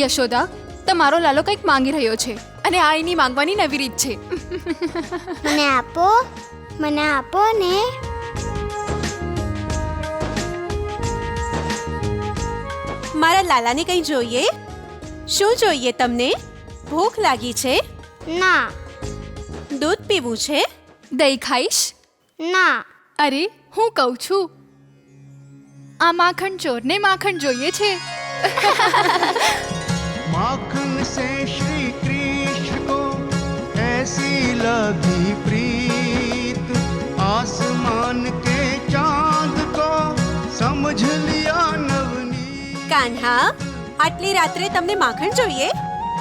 યશોદા, તમારો લાલો કંઈક માંગી રહ્યો છે અને આ એની માંગવાની નવી રીત છે. મને આપો ને. મારા લાલાને કંઈ જોઈએ? શું જોઈએ તમને? ભૂખ લાગી છે? ના. દૂધ પીવું છે? દહીં ખાઈશ? ના. અરે, હું કહું છું, આ માખણ ચોરને માખણ જોઈએ છે. माखन से श्री कृष्ण को ऐसी लगी प्रीत आसमान के चांद को समझ लिया नवनीत. કાન્હા, આટલી રાત્રે તમને માખણ જોઈએ?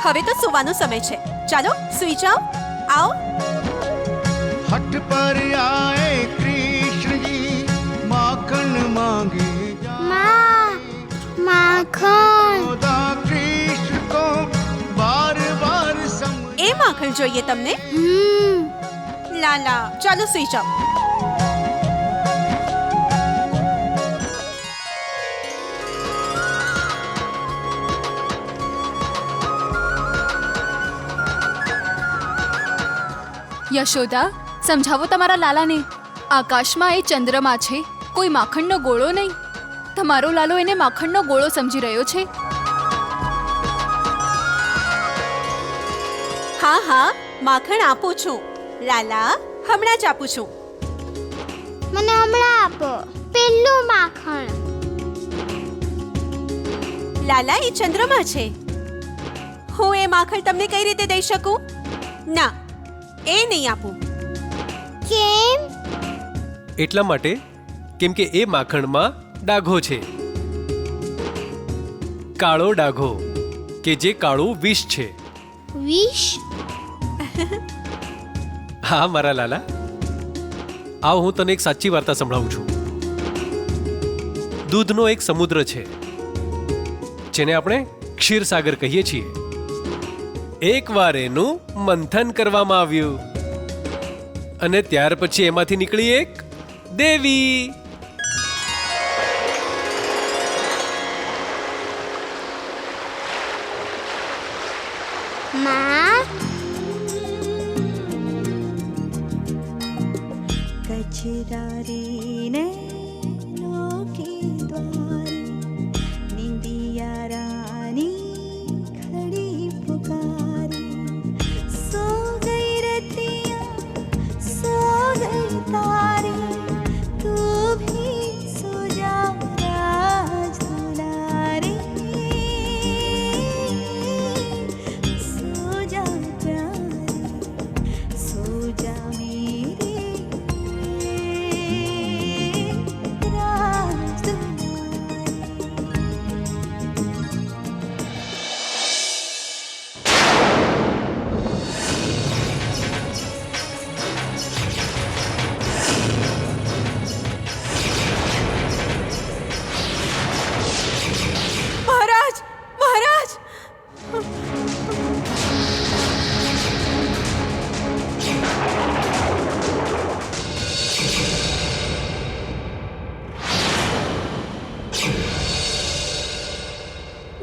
હવે તો સૂવાનો સમય છે. ચાલો સૂઈ જાઓ. આવો. हट पर आए कृष्ण जी माखन मांगे માખણ. खुदा कृष्ण को बार बार समझ. એ માખણ જોઈએ તમને? લાલા, ચાલો સૂઈ જાઓ. યશોદા, સમજાવો તમારા લાલાને. આકાશમાં એ ચંદ્રમા છે, કોઈ માખણનો ગોળો નહીં. તમારો લાલો એને માખણનો ગોળો સમજી રહ્યો છે. હા હા, માખણ આપું છું. લાલા, હમણાં જ આપું છું. મને હમણાં આપો પેલું માખણ. લાલા, એ ચંદ્રમા છે. હું એ માખણ તમને કઈ રીતે દઈ શકું? ના, એ નહીં આપું. કેમ? એટલા માટે કેમ કે એ માખણમાં ડાઘો છે, કાળો ડાઘો, કે જે કાળું વિષ છે. વિષ? હા મારા લાલા, આવ હું તને એક સાચી વાર્તા સંભળાવું છું. દૂધનો એક સમુદ્ર છે, જેને આપણે ક્ષીરસાગર કહીએ છીએ. એકવાર એનું મંથન કરવામાં આવ્યું અને ત્યાર પછી એમાંથી નીકળી એક દેવી. માં, कचरारी नैनों के द्वार निंदिया रानी खड़ी पुकारी सो गई रतिया सो गई तारी तू भी सो जा राज दुलारी सो जा प्यारी सो जा मेरी મહારાજ, મહારાજ!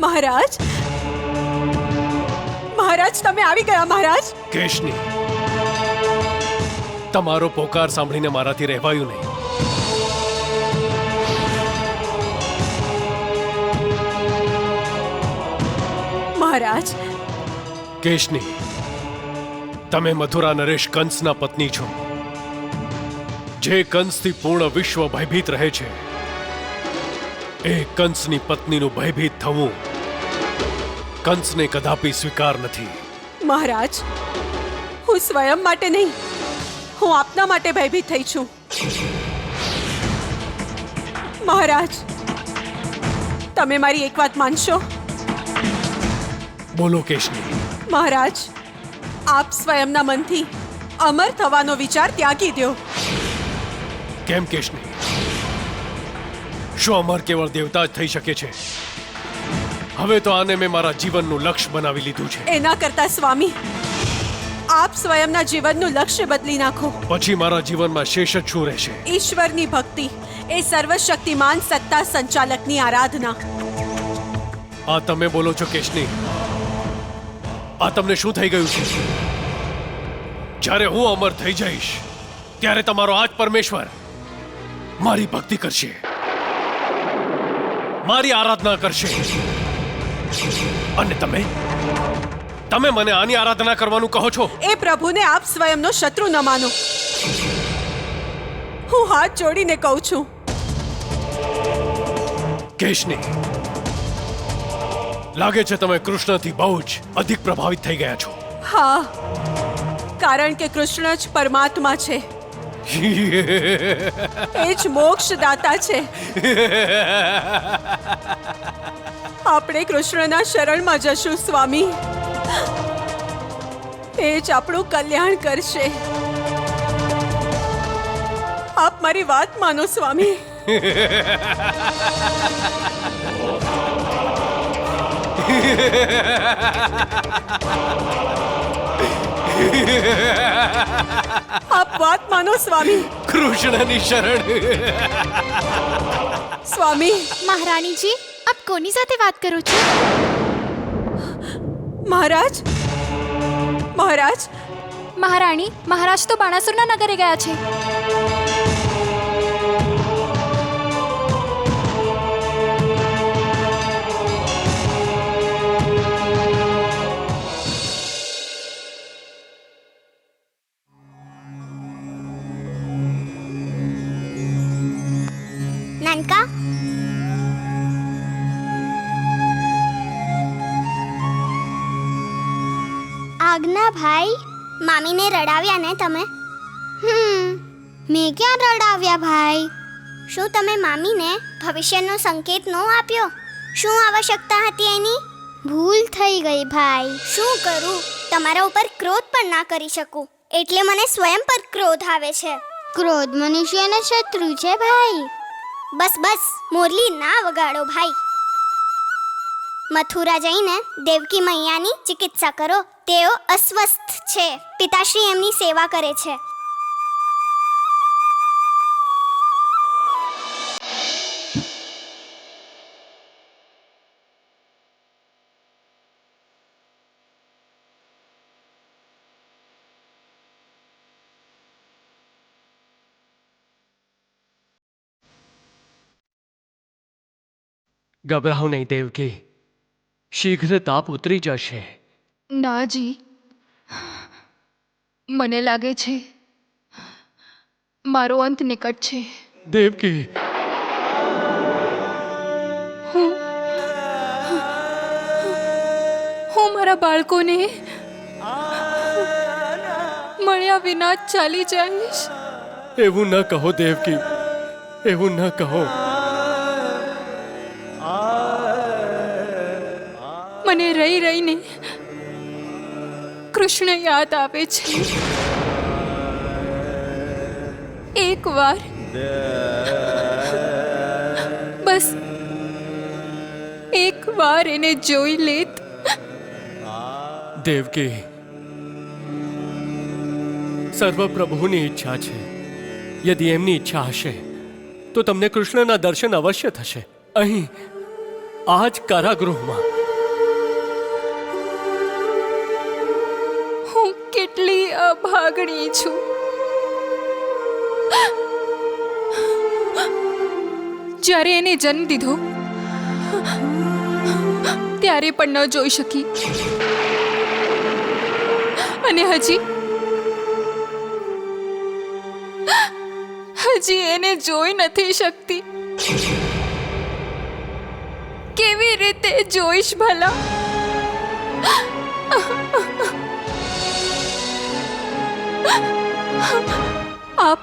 મહારાજ, મહારાજ, તમે આવી ગયા. મહારાજ, કેશની, તમારો પોકાર સાંભળીને મારાથી રહેવાયું નહીં. મહારાજ, કેશની, તમે મથુરા નરેશ કંસના પત્ની છો. જે કંસથી પૂર્ણ વિશ્વ ભયભીત રહે છે, એ કંસની પત્નીનું ભયભીત થવું કંસને કદાપી સ્વીકાર નથી. મહારાજ, હું સ્વયં માટે નહીં, હું આપના માટે ભયભીત થઈ છું. મહારાજ, તમે મારી એક વાત માનશો? બોલો કેશની. મહારાજ, આપ સ્વયંના મનથી અમર થવાનો વિચાર ત્યાગી દો. કેમ કેશની? શું અમર કેવળ દેવતા જ થઈ શકે છે? હવે તો આને મેં મારા જીવનનું લક્ષ્ય બનાવી લીધું છે. એના કરતા સ્વામી, આપ સ્વયંના જીવનનું લક્ષ્ય બદલી નાખો. પછી મારા જીવનમાં શેષ જ શું રહેશે? ઈશ્વરની ભક્તિ, એ સર્વશક્તિમાન સત્તા સંચાલકની આરાધના. આ તમે બોલો છો કેશની? આ તમને શું થઈ ગયું છે? જ્યારે હું અમર થઈ જઈશ ત્યારે તમારો આજ પરમેશ્વર મારી ભક્તિ કરશે, મારી આરાધના કરશે, અને તમે મને આની આરાધના કરવાનું કહો છો? એ પ્રભુને આપ સ્વયંનો શત્રુ ન માનો. હું હાથ જોડીને કહું છું. કેશની, લાગે છે તમે કૃષ્ણથી બહુ જ અધિક પ્રભાવિત થઈ ગયા છો. હા, કારણ કે કૃષ્ણ જ પરમાત્મા છે, એ જ મોક્ષદાતા છે. આપણે કૃષ્ણના શરણમાં જશું સ્વામી, એ જ આપણું કલ્યાણ કરશે. આપ મારી વાત માનો સ્વામી. આપ વાત માનો સ્વામી. કૃષ્ણની શરણ. સ્વામી. મહારાણીજી, આપ કોની સાથે વાત કરો છો? મહારાજ. મહારાજ. મહારાણી, મહારાજ તો બાણાસુરના નગરે ગયા છે. નાનકા, આજ્ઞા ભાઈ, મામીને રડાવ્યા ને તમે? મેં ક્યાં રડાવ્યા ભાઈ? શું તમે મામીને ભવિષ્યનો સંકેત ન આપ્યો? શું આવશ્યકતા હતી એની? ભૂલ થઈ ગઈ ભાઈ. શું કરું? તમારા ઉપર ક્રોધ પણ ના કરી શકું, એટલે મને સ્વયં પર ક્રોધ આવે છે. ક્રોધ મનુષ્યનો શત્રુ છે ભાઈ. બસ બસ, મોરલી ના વગાડો ભાઈ. મથુરા જઈને દેવકી મૈયાની ચિકિત્સા કરો. તેઓ અસ્વસ્થ છે, પિતાશ્રી એમની સેવા કરે છે. ગભરાઓ નહીં દેવકી, શીઘ્ર તાપ ઉતરી જશે. નાજી, મને લાગે છે મારો અંત નિકટ છે. દેવકી, હું મારા બાળકોને મળ્યા વિના જ ચાલી જઈશ. એવું ન કહો દેવકી, એવું ન કહો. મને રહી રહીને કૃષ્ણ યાદ આવે છે. એકવાર, બસ એકવાર એને જોઈ લેત. દેવકી, સર્વપ્રભુની ઈચ્છા છે. યદિ એમની ઈચ્છા હશે તો તમને કૃષ્ણના દર્શન અવશ્ય થશે. અહીં આ જ કારાગૃહમાં. હું કેટલી અભાગણી છું. જ્યારે એને જન્મ દીધો ત્યારે પણ ન જોઈ શકી, અને હજી એને જોઈ નથી શકતી. કેવી રીતે જોઈશ ભલા? આપ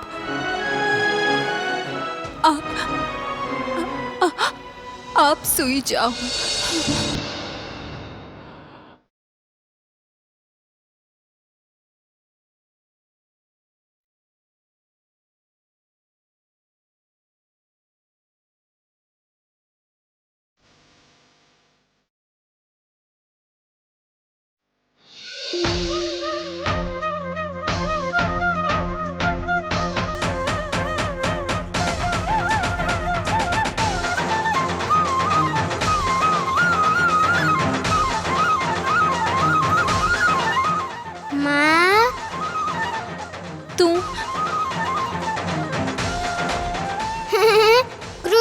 આપ આપ સૂઈ જાઓ.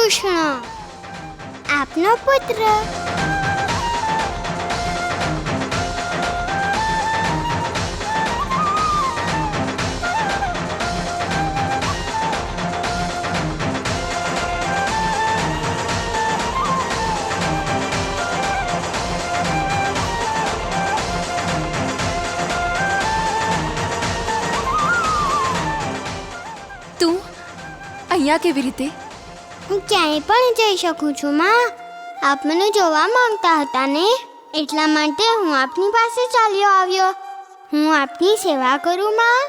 કૃષ્ણ આપનો પુત્ર. તું અહીંયા કેવી રીતે? હું ક્યાંય પણ જઈ શકું છું માં. આપ મને જોવા માંગતા હતા ને, એટલા માટે હું આપની પાસે ચાલ્યો આવ્યો. હું આપની સેવા કરું માં.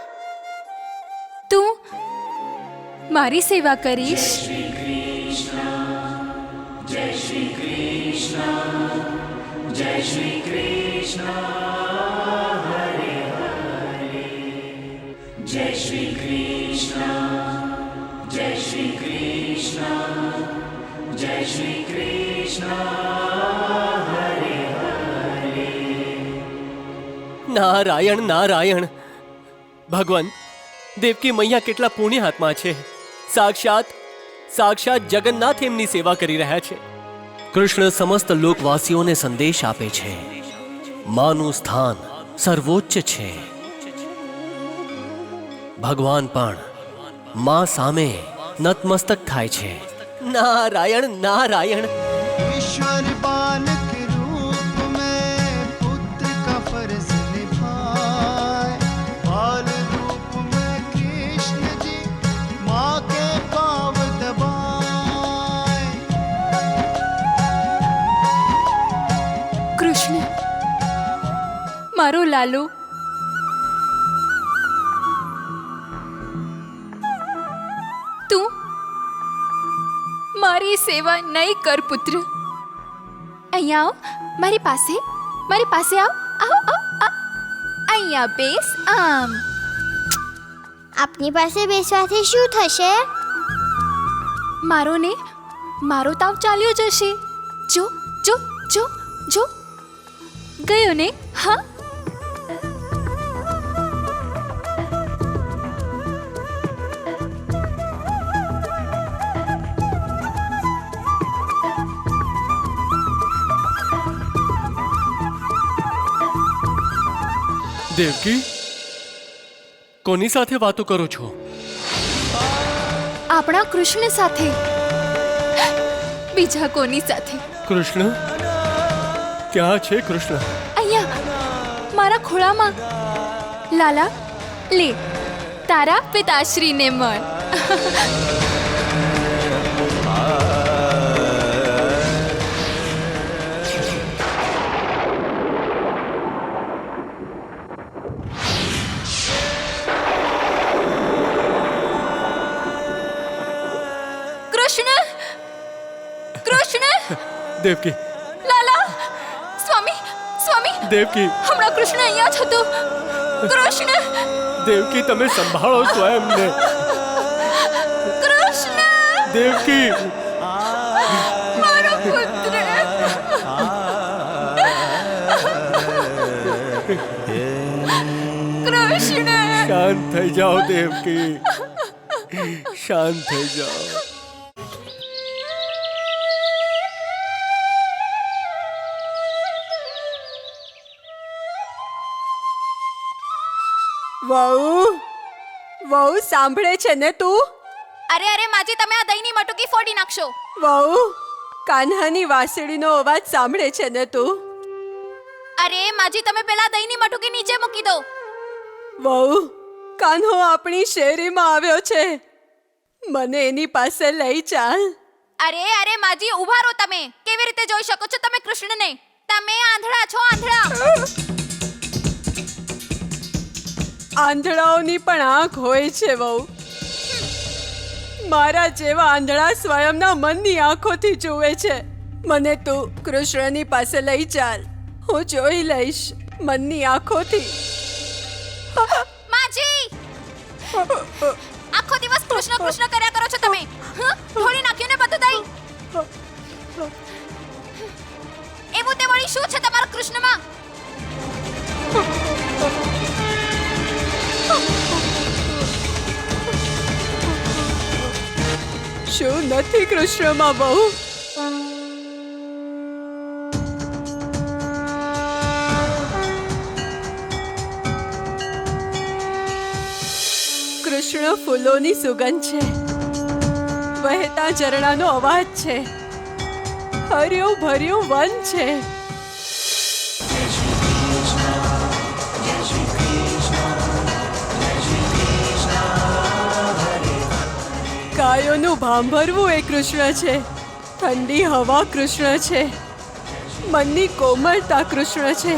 તું મારી સેવા કરીશ? નારાયણ નારાયણ. ભગવાન, દેવકી મૈયા કેટલા પુણ્યાત્મા છે. સાક્ષાત સાક્ષાત જગન્નાથ એમની સેવા કરી રહ્યા છે. કૃષ્ણ સમસ્ત લોકવાસીઓને સંદેશ આપે છે. માનું સ્થાન સર્વોચ્ચ છે. ભગવાન પણ માં સામે નતમસ્તક થાય છે. નારાયણ નારાયણ. ईश्वर बालक रूप में पुत्र का फर्ज निभाए, बाल रूप में कृष्ण जी माँ के पाँव दबाए. કૃષ્ણ, મારો લાલો. તું મારી સેવા નહીં કર પુત્ર. અહીંયા આવ, મારી પાસે આવ. આવ આવ આવ. અહીંયા બેસ. આમ. આપની પાસે બેસવાથી શું થશે? મારો તાવ ચાલ્યો જશે. જો જો જો જો, ગયો ને? હા. દેવકી, કોની સાથે વાતો કરો છો? આપણા કૃષ્ણ સાથે. બીજા કોની સાથે? કૃષ્ણ ક્યાં છે? કૃષ્ણ અહીંયા મારા ખોળામાં. લાલા, લે, તારા પિતાશ્રીને મળ. કૃષ્ણ, કૃષ્ણ, દેવકી, લાલા, સ્વામી, સ્વામી, દેવકી, હમણાં કૃષ્ણ અહીંયા જ હતો. કૃષ્ણ, દેવકી, તમે સંભાળો સ્વયંને. કૃષ્ણ, દેવકી, મારો પુત્ર. કૃષ્ણ, શાંત થઈ જાઓ દેવકી, શાંત થઈ જાઓ. વહુ સાંભળે છે ને તું? અરે અરે માજી, તમે આ દહીંની મટુકી ફોડી નાખશો. વહુ, કાન્હાની વાંસળીનો અવાજ સાંભળે છે ને તું? અરે માજી, તમે પેલા દહીંની મટુકી નીચે મૂકી દો. વહુ, કાન્હો આપણી શેરીમાં આવ્યો છે. મને એની પાસે લઈ ચાલ. અરે અરે માજી, ઊભા રહો. તમે કેવી રીતે જોઈ શકો છો તમે કૃષ્ણને? તમે આંધળા છો, આંધળા. આંધળાઓની પણ આંખ હોય છે વહુ. મારા જેવા આંધળા સ્વયંના મનની આંખોથી જુએ છે. મને તું કૃષ્ણની પાસે લઈ ચાલ. હું જોઈ લઈશ મનની આંખોથી. માજી, આખો દિવસ કૃષ્ણ કૃષ્ણ કર્યા કરો છો તમે. ઢોળી નાખ્યું ને બધું દહીં. એવું તે વળી શું છે તમારા કૃષ્ણમાં? શું નથી કૃષ્ણમાં બહુ? કૃષ્ણ ફૂલોની સુગંધ છે, વહેતા ઝરણાનો અવાજ છે, હર્યું ભર્યું વન છે. ગાયોનું ભાંભરવું એ કૃષ્ણ છે, ઠંડી હવા કૃષ્ણ છે, મનની કોમળતા કૃષ્ણ છે.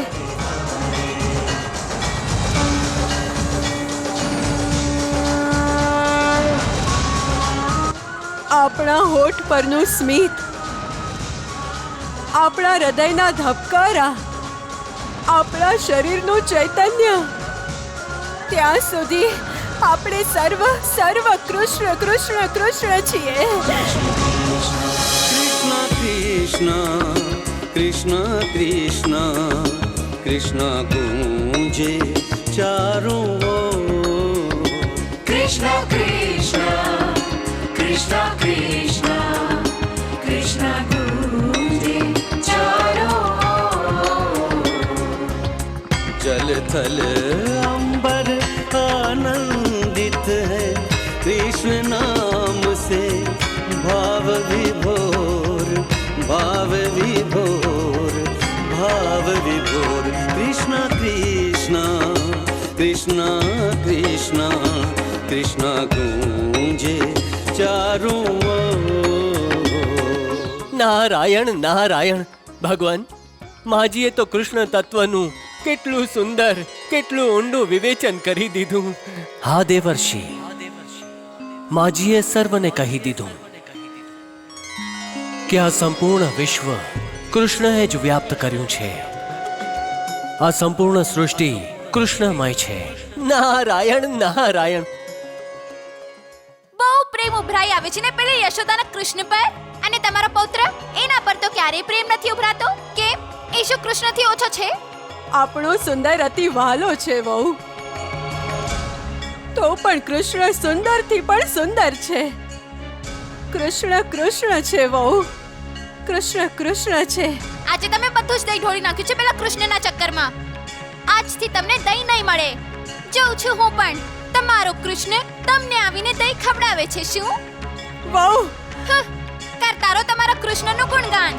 આપણા હોઠ પરનું સ્મિત, આપણા હૃદયના ધબકારા, આપણા શરીરનું ચૈતન્ય, ત્યાં સુધી આપણે સર્વ કૃષ્ણ કૃષ્ણ કૃષ્ણ છીએ. कृष्ण कृष्ण कृष्ण कृष्ण गूंजे चारों ओर. कृष्ण कृष्ण कृष्ण कृष्ण कृष्ण गूंजे चारों जल थल अंबर आनंदित है कृष्ण नाम से. भाव विभोर भाव विभोर भाव विभोर. कृष्ण कृष्ण कृष्ण कृष्ण कृष्ण गूंजे चारों ओर. નારાયણ નારાયણ. ભગવાન, માજીએ તો કૃષ્ણ તત્વનું કેટલું સુંદર, કેટલું ઊંડું વિવેચન કરી દીધું. હા દેવર્ષિ, માજીએ સર્વને કહી દીધું કે આ સંપૂર્ણ વિશ્વ કૃષ્ણએ જ વ્યાપ્ત કર્યું છે. આ સંપૂર્ણ સૃષ્ટિ કૃષ્ણમય છે. નારાયણ નારાયણ. બહુ પ્રેમ ઉભરાઈ આવે છે ને પેલી યશોદાના કૃષ્ણ પર, અને તમારો પૌત્ર એના પર તો ક્યારેય પ્રેમ નથી ઉભરાતો. કેમ? એ શું કૃષ્ણથી ઓછો છે? આપણો સુંદર અતિ વહાલો છે વહુ, તો પણ કૃષ્ણ સુંદરથી પણ સુંદર છે. કૃષ્ણ કૃષ્ણ છે વહુ, કૃષ્ણ કૃષ્ણ છે. આજે તમે બધું જ દહીં ઢોળી નાખ્યું છે પેલા કૃષ્ણના ચક્કરમાં. આજથી તમને દહીં નહીં મળે. જોઉં છું હું પણ, તમારો કૃષ્ણ તમને આવીને દહીં ખવડાવે છે. શું વહુ કરતા રહો તમારા કૃષ્ણનું ગુણગાન.